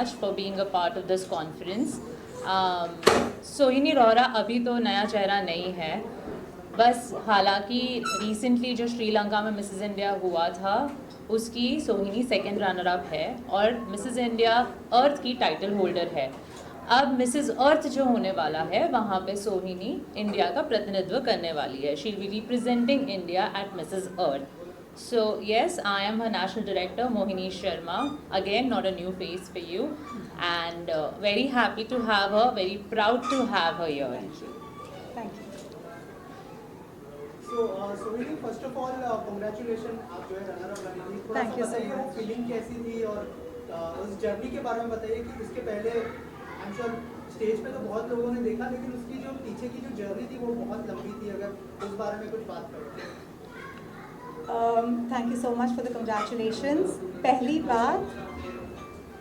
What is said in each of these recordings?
much for being a part of this conference. सोहिनी रोहरा अभी तो नया चेहरा नहीं है, बस हालांकि रिसेंटली जो श्रीलंका में मिसेस इंडिया हुआ था उसकी सोहिनी सेकंड रनर अप है और मिसेस इंडिया अर्थ की टाइटल होल्डर है. अब मिसेस अर्थ जो होने वाला है वहाँ पे सोहिनी इंडिया का प्रतिनिधित्व करने वाली है. She will be representing India at Mrs earth. So yes, I am her national director, Mohini Sharma. Again, not a new face for you, and very happy to have her. Very proud to have her here. Thank you. Thank you. So, Sohini, first of all, congratulations. आप जो है runner up बनी थी. थोड़ा Thank सा you so बताइए वो much. Feeling कैसी थी और उस जर्नी के बारे में बताइए कि इसके पहले आई एम श्योर स्टेज पे तो बहुत लोगों ने देखा, लेकिन उसकी जो पीछे की जो जर्नी थी वो बहुत लंबी थी. अगर उस बारे में कुछ बात करो. Thank you so much for the congratulations. पहली बात,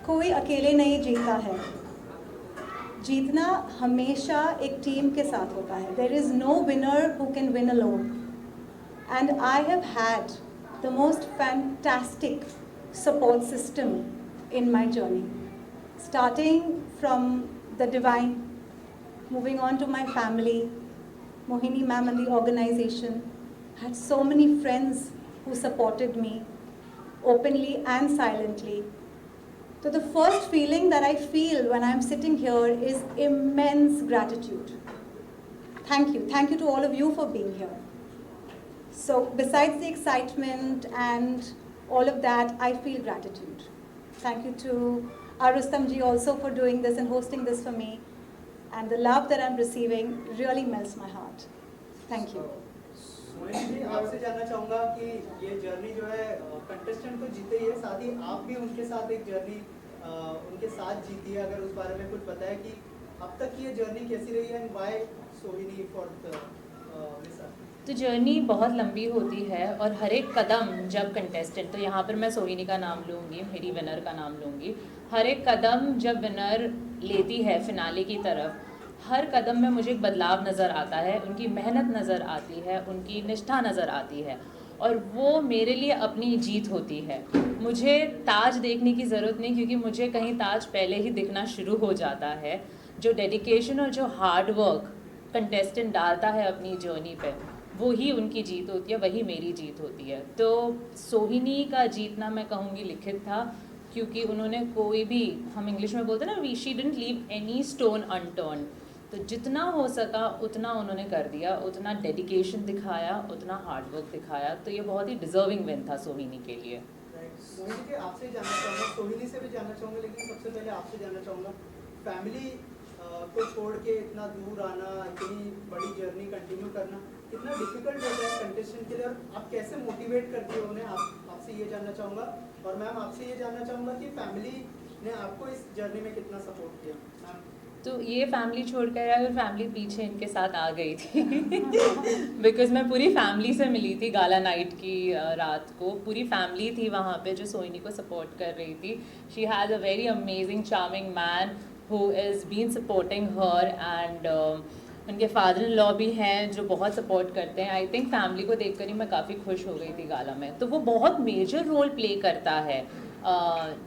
कोई अकेले नहीं जीता है. जीतना हमेशा एक टीम के साथ होता है. There is no winner who can win alone. And I have had the most fantastic support system in my journey. Starting from the divine, moving on to my family, Mohini ma'am and the organization. Had so many friends who supported me openly and silently. So the first feeling that I feel when I'm sitting here is immense gratitude. Thank you. Thank you to all of you for being here. So besides the excitement and all of that, I feel gratitude. Thank you to Arustam ji also for doing this and hosting this for me. And the love that I'm receiving really melts my heart. Thank you. सोहिनी जी, आपसे जानना चाहूँगा कि ये journey जो है contestant तो जीते ही है, साथ ही आप भी उनके साथ एक जर्नी उनके साथ जीती है. अगर उस बारे में कुछ बताया कि अब तक की ये जर्नी कैसी रही है and why Sohini for this. तो जर्नी बहुत लंबी होती है और हर एक कदम जब कंटेस्टेंट, तो यहाँ पर मैं सोहिनी का नाम लूँगी, मेरी विनर का नाम लूँगी. हर एक कदम जब विनर लेती है फिनाले की तरफ, हर कदम में मुझे एक बदलाव नज़र आता है. उनकी मेहनत नज़र आती है, उनकी निष्ठा नज़र आती है और वो मेरे लिए अपनी जीत होती है. मुझे ताज देखने की ज़रूरत नहीं, क्योंकि मुझे कहीं ताज पहले ही दिखना शुरू हो जाता है. जो डेडिकेशन और जो हार्ड वर्क कंटेस्टेंट डालता है अपनी जर्नी पे, वो ही उनकी जीत होती है, वही मेरी जीत होती है. तो सोहिनी का जीतना मैं कहूँगी लिखित था, क्योंकि उन्होंने कोई भी, हम इंग्लिश में बोलते हैं ना, she didn't leave any stone unturned. तो जितना हो सका उतना उन्होंने कर दिया, उतना डेडिकेशन दिखाया, उतना हार्ड वर्क दिखाया. तो ये बहुत ही डिजर्विंग विन था सोहिनी के लिए. सोहिनी के आपसे जानना चाहूँगा, सोहिनी से भी जानना चाहूँगा, लेकिन सबसे पहले आपसे जानना चाहूँगा, फैमिली को छोड़ के इतना दूर आना, इतनी बड़ी जर्नी कंटिन्यू करना कितना डिफिकल्ट होता है कंटेस्टेंट के लिए, और आप कैसे मोटिवेट करती हो उन्हें, आपसे ये जानना चाहूँगा. और मैम आपसे ये जानना चाहूँगा कि फैमिली ने आपको इस जर्नी में कितना सपोर्ट किया. मैम तो ये फैमिली छोड़कर अगर फैमिली पीछे इनके साथ आ गई थी बिकॉज मैं पूरी फैमिली से मिली थी गाला नाइट की रात को. पूरी फैमिली थी वहाँ पे जो सोहिनी को सपोर्ट कर रही थी. She has a very amazing charming man who is been supporting her, and उनके फादर इन लॉ भी हैं जो बहुत सपोर्ट करते हैं. आई थिंक फैमिली को देखकर ही मैं काफ़ी खुश हो गई थी गाला में. तो वो बहुत मेजर रोल प्ले करता है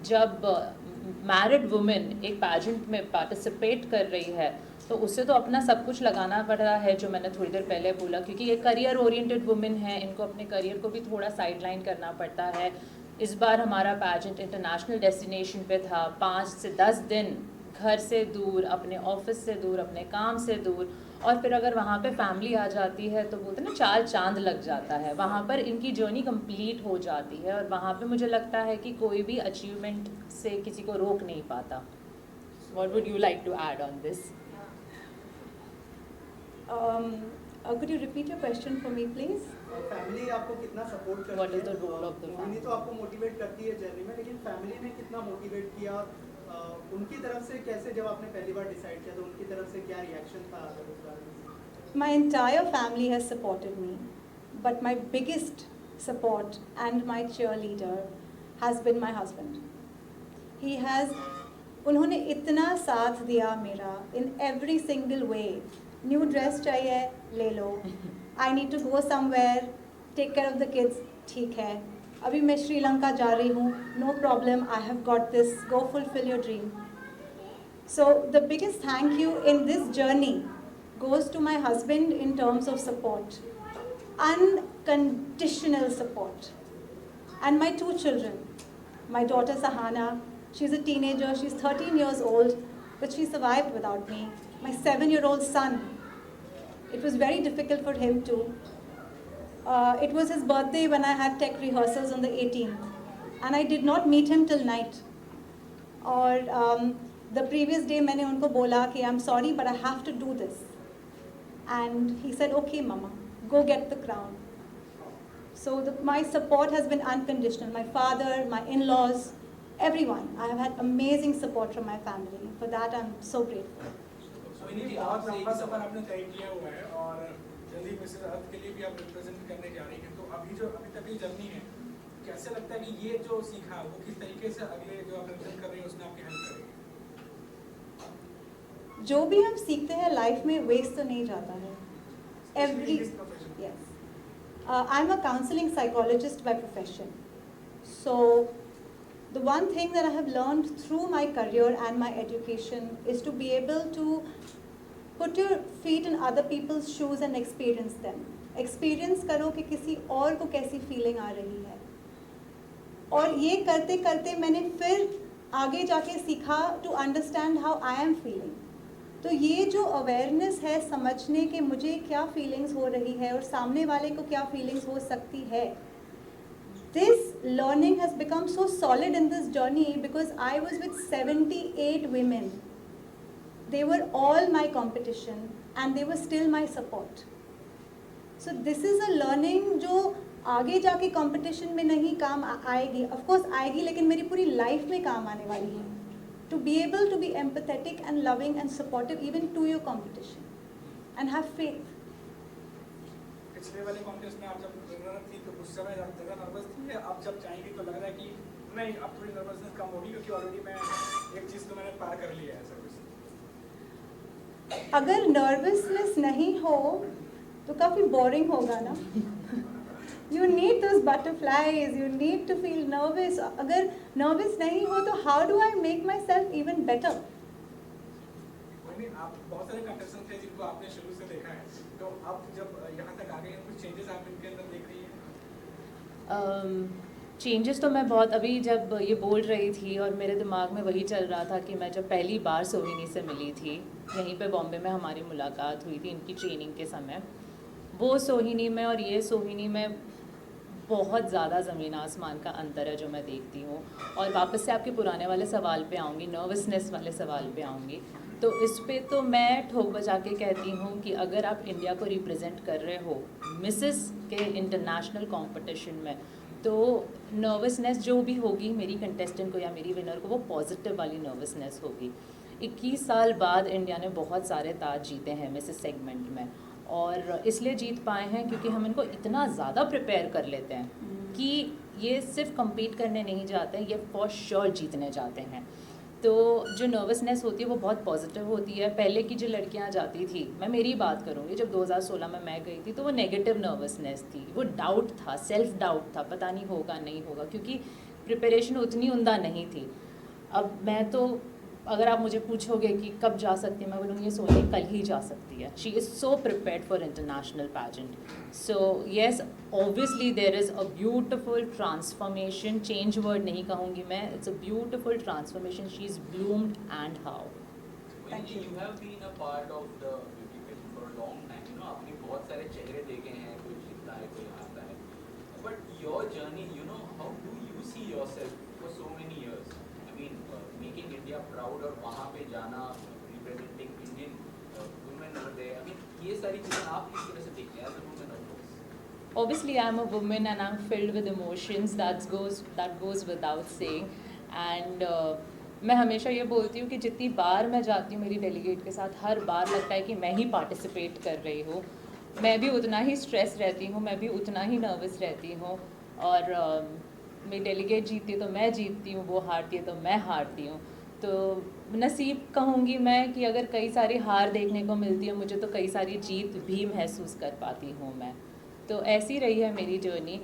जब मैरिड वुमेन एक पैजेंट में पार्टिसिपेट कर रही है, तो उससे तो अपना सब कुछ लगाना पड़ रहा है, जो मैंने थोड़ी देर पहले बोला, क्योंकि ये करियर ओरिएंटेड वुमेन है, इनको अपने करियर को भी थोड़ा साइडलाइन करना पड़ता है. इस बार हमारा पैजेंट इंटरनेशनल डेस्टिनेशन पे था, 5 से 10 दिन घर से दूर, अपने ऑफिस से दूर, अपने काम से दूर, और फिर अगर वहाँ पे फैमिली आ जाती है तो बोलते हैं ना 4 चांद लग जाता है. वहाँ पर इनकी जर्नी कंप्लीट हो जाती है और वहाँ पे मुझे लगता है कि कोई भी अचीवमेंट से किसी को रोक नहीं पाता. What would you like to add on this? Could you repeat your question for me, please? Family आपको कितना सपोर्ट करती है? What is the role of the Sohini family? तो आपको मोटिवेट करती है जर्नी में, लेकिन फैमिली ने कितना मोटिवेट किया, उनकी तरफ से कैसे, जब आपने पहली बार डिसाइड किया तो उनकी तरफ से क्या रिएक्शन था, अगर उस बारे में? My entire family has supported me, but my biggest support and my cheerleader has been my husband. He has, उन्होंने इतना साथ दिया मेरा in every single way. New dress चाहिए ले लो, I need to go somewhere, take care of the kids, ठीक है. अभी मैं श्रीलंका जा रही हूँ, no problem, I have got this, go fulfil your dream. So the biggest thank you in this journey goes to my husband in terms of support, unconditional support, and my two children. My daughter Sahana, she's a teenager, she's 13 years old, but she survived without me. My 7-year-old son, it was very difficult for him too. It was his birthday when I had tech rehearsals on the 18th, and I did not meet him till night. और the previous day मैंने उनको बोला कि I'm sorry but I have to do this, and he said okay mama, go get the crown. So my support has been unconditional. My father, my in-laws, everyone. I have had amazing support from my family. For that I'm so grateful. सोहिनी जी, बहुत लंबा सफर आपने तय किया हुआ है और जल्दी Mrs अर्थ के लिए भी आप रिप्रेजेंट करने जा रही हैं, तो अभी तक की जर्नी है, कैसे लगता है कि ये जो सीखा वो किस तरीके से अगले जो आप रिप्रेजेंट कर रही हैं उसमें आपकी हेल्प करेगी? जो भी हम सीखते हैं लाइफ में वेस्ट तो नहीं जाता है. Every yes, I'm a counseling psychologist by profession. So the one thing that I have learned through my career and my education is to be able to put your feet in other people's shoes and experience them. Experience करो कि किसी और को कैसी feeling आ रही है, और ये करते करते मैंने फिर आगे जाके सीखा to understand how I am feeling. तो ये जो अवेयरनेस है समझने के मुझे क्या फीलिंग्स हो रही है और सामने वाले को क्या फीलिंग्स हो सकती है, this learning has become so solid in this journey because I was with 78 women. They were all my competition and they were still my support. So this is a learning जो आगे जाके competition में नहीं काम आएगी, of course आएगी, लेकिन मेरी पूरी लाइफ में काम आने वाली है. To be able to be empathetic and loving and supportive even to your competition and have faith. पिछले वाले कॉन्टेस्ट में आप जब विनर थी तो उस समय आप ज़्यादा नर्वस थी, या आप जब जाएंगी तो लग रहा है कि नहीं अब थोड़ी नर्वसनेस कम होगी क्योंकि ऑलरेडी मैं एक चीज़ तो मैंने पार कर लिया है सर्विस? अगर नर्वसनेस नहीं हो तो काफ़ी बोरिंग होगा ना. You need those butterflies, you need to feel nervous. अगर nervous नहीं हो तो how do I make myself even better? वही आप बहुत सारे कंटेस्टेंट थे जिनको आपने शुरू से देखा है, तो अब जब यहाँ तक आ गए हैं कुछ चेंजेस आप इनके अंदर देख रही हैं? चेंजेस तो मैं बहुत अभी जब ये बोल रही थी और मेरे दिमाग में वही चल रहा था कि मैं जब पहली बार सोहिनी से मिली थी, यहीं पे बॉम्बे में हमारी मुलाकात हुई थी इनकी ट्रेनिंग के समय, वो सोहिनी में और ये सोहिनी में बहुत ज़्यादा ज़मीन आसमान का अंतर है जो मैं देखती हूँ. और वापस से आपके पुराने वाले सवाल पे आऊँगी, नर्वसनेस वाले सवाल पे आऊँगी. तो इस पे तो मैं ठोक बजा के कहती हूँ कि अगर आप इंडिया को रिप्रेजेंट कर रहे हो मिसेस के इंटरनेशनल कंपटीशन में, तो नर्वसनेस जो भी होगी मेरी कंटेस्टेंट को या मेरी विनर को, वो पॉजिटिव वाली नर्वसनेस होगी. 21 साल बाद इंडिया ने बहुत सारे ताज जीते हैं मिसेस सेगमेंट में, और इसलिए जीत पाए हैं क्योंकि हम इनको इतना ज़्यादा प्रिपेयर कर लेते हैं कि ये सिर्फ compete करने नहीं जाते हैं, ये फॉर श्योर जीतने जाते हैं. तो जो नर्वसनेस होती है वो बहुत पॉजिटिव होती है. पहले की जो लड़कियां जाती थी, मैं मेरी बात करूँगी, जब 2016 में मैं गई थी तो वो नेगेटिव नर्वसनेस थी, वो डाउट था, सेल्फ डाउट था, पता नहीं होगा नहीं होगा, क्योंकि प्रिपरेशन उतनी उम्दा नहीं थी. अब मैं तो अगर आप मुझे पूछोगे कि कब जा सकती है, मैं बोलूँगी ये सोहिनी कल ही जा सकती है. She is so prepared for international pageant. So yes, obviously there is a beautiful transformation. Change word नहीं कहूँगी मैं, it's a beautiful transformation. She is bloomed and how. Thank you. You have been a part of the beauty pageant for a long time. You know, आपने बहुत सारे चेहरे देखे हैं, कोई जीतता है, कोई हारता है. But your journey, you know, how do you see yourself for so many years? I mean, making India proud और वहाँ पे जाना, representing Indian women over there. I mean, ये सारी चीज़ें आप किस तरह से देखते हैं as a woman of course? Obviously I'm a woman and I'm filled with emotions, that goes without saying. And मैं हमेशा ये बोलती हूँ कि जितनी बार मैं जाती हूँ मेरी डेलीगेट के साथ, हर बार लगता है कि मैं ही पार्टिसिपेट कर रही हूँ. मैं भी उतना ही स्ट्रेस रहती हूँ, मैं भी उतना ही नर्वस रहती हूँ. और मेरी डेलीगेट जीतती है तो मैं जीतती हूँ, वो हारती है तो मैं हारती हूँ. तो नसीब कहूँगी मैं कि अगर कई सारी हार देखने को मिलती है मुझे, तो कई सारी जीत भी महसूस कर पाती हूँ मैं. तो ऐसी रही है मेरी जर्नी.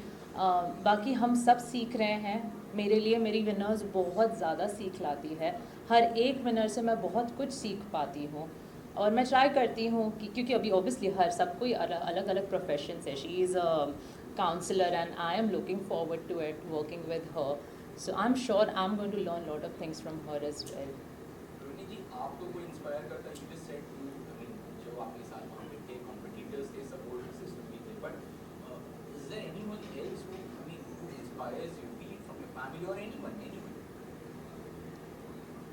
बाकी हम सब सीख रहे हैं. मेरे लिए मेरी विनर्स बहुत ज़्यादा सीख लाती है। हर एक विनर से मैं बहुत कुछ सीख पाती हूँ और मैं ट्राई करती हूँ कि क्योंकि अभी ऑब्वियसली हर सब कोई अलग अलग प्रोफेशन है। She is a counsellor and I am looking forward to it working with her, so I am sure I am going to learn lot of things from her as well. Rohini ji, आपको कोई inspire करता है? You just said to, I mean जो आपके साथ वहाँ पे थे, कॉम्पिटिटर्स थे, सपोर्ट सिस्टम भी थे, but is there anyone else who, I mean, who inspires you, be it from your family और anyone?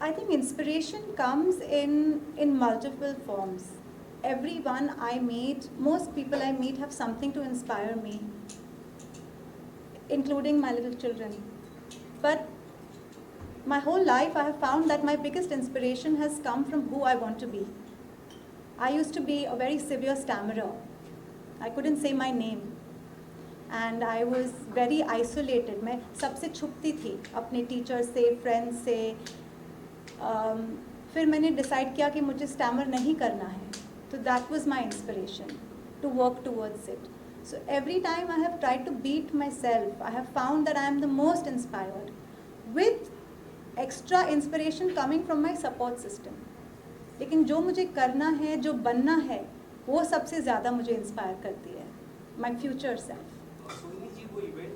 I think inspiration comes in multiple forms. Everyone I meet, most people I meet have something to inspire me, including my little children. But my whole life I have found that my biggest inspiration has come from who I want to be. I used to be a very severe stammerer. I couldn't say my name. And I was very isolated. मैं सबसे छुपती थी अपने teacher से, friends से। फिर मैंने decide किया कि मुझे स्टैमर नहीं करना है, तो that was my inspiration to work towards it. So every time I have tried to beat myself, I have found that I am the most inspired with extra inspiration coming from my support system. लेकिन जो मुझे करना है, जो बनना है, वो सबसे ज़्यादा मुझे इंस्पायर करती है, माई फ्यूचर सेल्फ. सोहिनी जी, वो इवेंट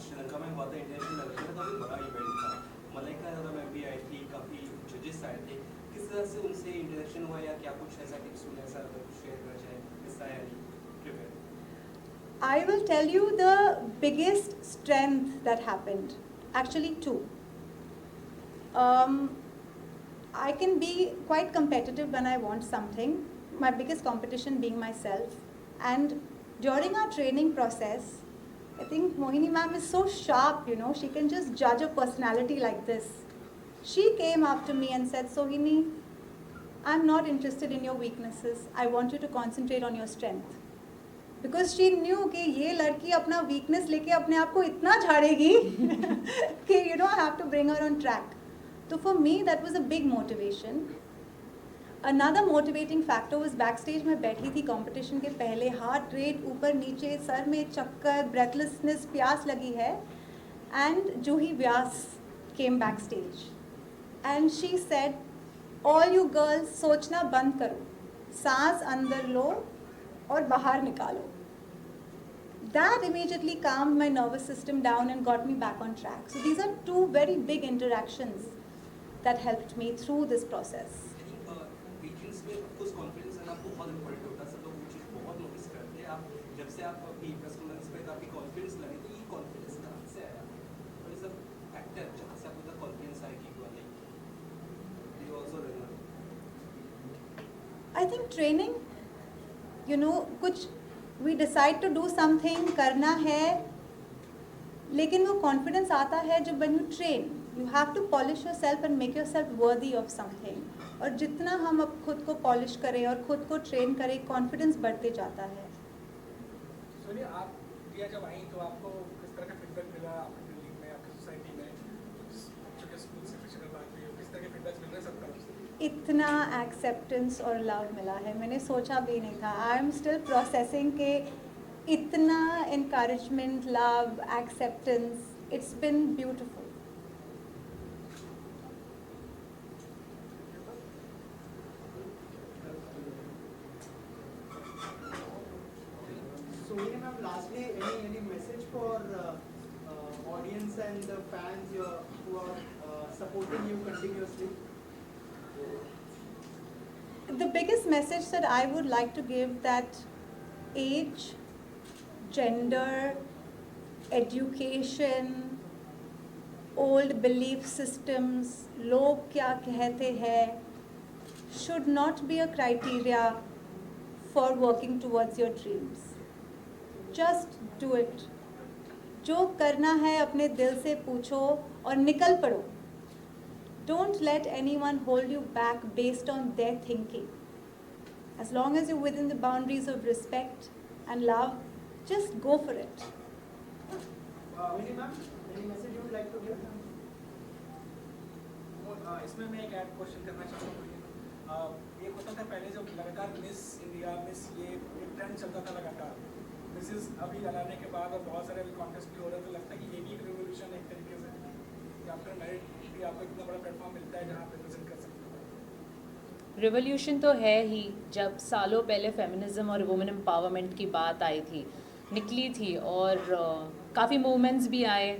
श्रीलंका में हुआ था, इंटरनेशनल लेवल का काफ़ी बड़ा इवेंट था. मलाइका यादव मैम भी आई थी, काफ़ी जजेस आए थे. किस तरह से उनसे इंटरेक्शन हुआ या क्या कुछ ऐसा टिप्स हुआ, ऐसा अगर कुछ शेयर करना चाहें, किस्सा है ट्रिप है? I will tell you the biggest strength that happened. Actually, two. I can be quite competitive when I want something. My biggest competition being myself. And during our training process, I think Mohini ma'am is so sharp, you know, she can just judge a personality like this. She came up to me and said, Sohini, I'm not interested in your weaknesses. I want you to concentrate on your strength. Because she knew कि ये लड़की अपना weakness लेके अपने आप को इतना झाड़ेगी कि you know I have to bring her on track. So for me that was a big motivation. Another motivating factor was backstage. मैं बैठी थी competition के पहले, heart rate ऊपर नीचे, सर में चक्कर, breathlessness, प्यास लगी है, and Juhi Vyas came backstage and she said, all you girls सोचना बंद करो, सांस अंदर लो और बाहर निकालो. That immediately calmed my nervous system down and got me back on track. So these are two very big interactions that helped me through this process. Weekends में कुछ कॉन्फिडेंस आना बहुत इंपॉर्टेंट होता है. सब लोग वो चीज़ बहुत नोटिस करते हैं. आप जब से आप अपनी परफॉर्मेंस पे काफ़ी कॉन्फिडेंस लगे, तो ये कॉन्फिडेंस कहाँ से आया? और ये सब फैक्टर जहाँ से आपको कॉन्फिडेंस आए कि वाले you also runner. I think training, you know, कुछ we decide to do something, करना है, लेकिन वो confidence आता है जब when you train. You have to polish yourself and make yourself worthy of something. और जितना हम अब खुद को polish करें और खुद को train करें, confidence बढ़ते जाता है. सुनिए, आप इंडिया जब आई तो आपको किस तरह का फीडबैक मिला आपकी बिल्डिंग में, आपकी सोसाइटी में, छोटे स्कूल से फिजिकल बात हुई, किस तरह के फीडबैक मिल रहे सब तरफ से? इतना एक्सेप्टेंस और लव मिला है, मैंने सोचा भी नहीं था. आई एम स्टिल प्रोसेसिंग के इतना encouragement, love, acceptance, it's been beautiful. Sohini ma'am, lastly, any message for audience and the fans who are supporting you continuously? The biggest message that I would like to give, that age, gender, education, old belief systems, लोग क्या कहते हैं, should not be a criteria for working towards your dreams. Just do it. जो करना है अपने दिल से पूछो और निकल पड़ो. Don't let anyone hold you back based on their thinking. As long as you're within the boundaries of respect and love, just go for it. Sohini ma'am, any message you would like to give? इसमें मैं एक add question करना चाहूँगा. ये होता था पहले जब लगातार मिस इंडिया, मिस ये एक ट्रेंड चलता था लगातार. मिसेस अभी लगाने के बाद और बहुत सारे अभी कॉन्टेस्ट भी हो रहे हैं, तो लगता है कि ये भी एक रिवोल्यूशन है एक तरीके से. कि आफ्टर मैरिड भी आपको इतना बड़ा प्लेटफॉर्म मिलता है जहाँ आप रिप्रेजेंट कर सकते हो? रिवॉल्यूशन तो है ही। जब सालों पहले फेमिनिज्म और वुमेन एम्पावरमेंट की बात आई थी, निकली थी, और काफ़ी मूवमेंट्स भी आए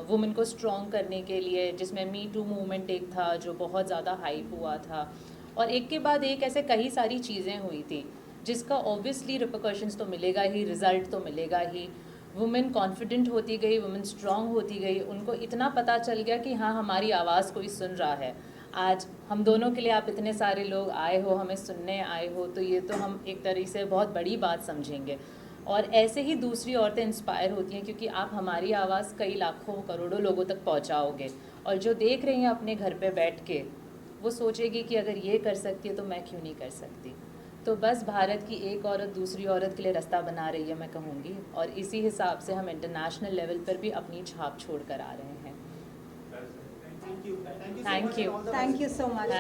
वुमेन को स्ट्रॉन्ग करने के लिए, जिसमें मी टू मूवमेंट एक था जो बहुत ज़्यादा हाइप हुआ था, और एक के बाद एक ऐसे कई सारी चीज़ें हुई थी जिसका ऑब्वियसली रिपरकशंस तो मिलेगा ही, रिज़ल्ट तो मिलेगा ही। वुमेन कॉन्फिडेंट होती गई, वुमेन स्ट्रॉन्ग होती गई, उनको इतना पता चल गया कि हाँ, हमारी आवाज़ कोई सुन रहा है। आज हम दोनों के लिए आप इतने सारे लोग आए हो, हमें सुनने आए हो, तो ये तो हम एक तरीके से बहुत बड़ी बात समझेंगे। और ऐसे ही दूसरी औरतें इंस्पायर होती हैं, क्योंकि आप हमारी आवाज़ कई लाखों करोड़ों लोगों तक पहुंचाओगे, और जो देख रही हैं अपने घर पे बैठ के, वो सोचेगी कि अगर ये कर सकती है तो मैं क्यों नहीं कर सकती। तो बस भारत की एक औरत दूसरी औरत के लिए रास्ता बना रही है, मैं कहूँगी, और इसी हिसाब से हम इंटरनेशनल लेवल पर भी अपनी छाप छोड़ कर आ रहे हैं। Thank you Thank you. Thank you so much.